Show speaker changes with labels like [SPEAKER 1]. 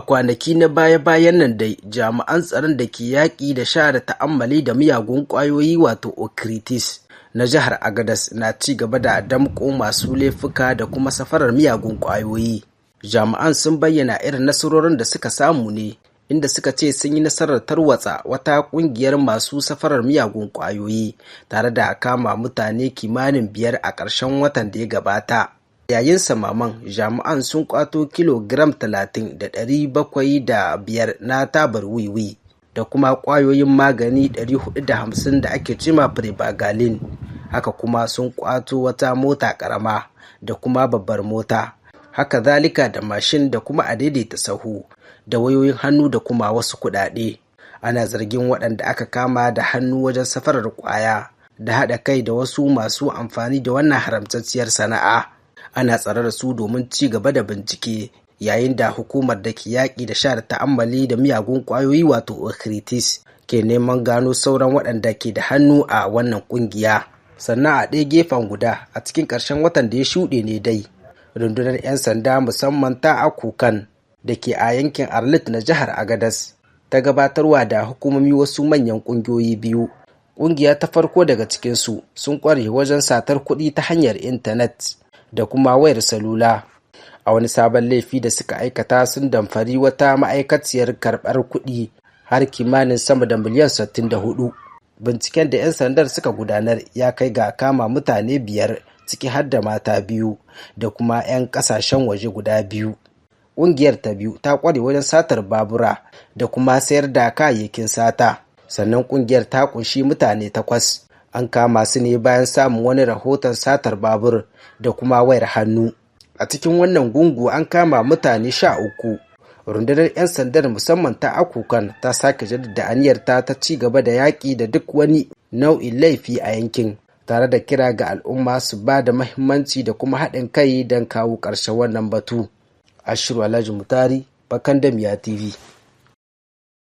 [SPEAKER 1] kwanaki na baya-bayan nan dai jami'an tsaron da ke yaƙi da sha da ta'ammali da miyagun ƙwayoyi wato okritis na jihar Agadas na ci gaba da damƙo masu laifuka da kuma safarar miyagun ƙwayoyi. Jami'an sun bayyana irin nasarorin da suka samu ne, inda suka ce sun yi nasarar tarwatsa wata ƙungiyar masu safarar miyagun ƙwayoyi tare da kama mutane kimanin 5 a ƙarshen watan da ya gabata. Yayin samaman jami'an sun kwato kilogiram 30,705 na tabar wiwi da kuma ƙwayoyin magani 450 da ake cema prebagalin. Haka kuma sun kwato wata mota ƙarama da kuma babbar mota. Haka zalika da mashin da kuma adaidaita sahu da wayoyin hannu da kuma wasu kuɗaɗe. Ana zargin waɗanda aka kama da hannu wajen safarar ƙwaya da haɗa kai da wasu masu amfani da wannan haramtacciyar sana'a. Ana tsare da su domin ci gaba da bincike, yayin da hukumar da ke yaƙi da sha da ta'ammali da miyagun ƙwayoyi wato okritis ke neman gano sauran waɗanda ke da hannu a wannan ƙungiya. Sannan a ɗaya gefen guda a cikin ƙarshen watan da ya shuɗe ne dai rundunar 'yan sanda musamman ta akukan da ke a yankin Arlit na jihar Agadas ta gabatarwa da hukumomi wasu manyan ƙungiyoyi biyu. Ƙungiya ta farko daga cikinsu sun ƙware wajen satar kuɗi ta hanyar intanet da kuma wayar salula. A wani sabon laifi da suka aikata sun damfari wata ma'aikaciyar karɓar kuɗi har kimanin sama da miliyan 64. Binciken da 'yan sandar suka gudanar ya kai ga kama mutane 5 ciki har da mata 2 da kuma 'yan ƙasashen waje guda 2. Ƙungiyar ta biyu ta ƙware wajen satar babura da kuma sayar da kayayyakin sata. Sannan ƙungiyar ta ƙunshi mutane 8. An kama su ne bayan samun wani rahoton satar babur da kuma wayar hannu. A cikin wannan gungu an kama mutane 13. Rundunar 'yan sandar musamman ta akukan ta sake jaddada aniyarta ta ci gaba da yaƙi da duk wani nau'in laifi a yankin, tare da kira ga al'umma su ba da mahimmanci da kuma haɗin kai don kawo ƙarshen wannan batu. Ashiru Alhaji Mutari, Bakandamiya TV.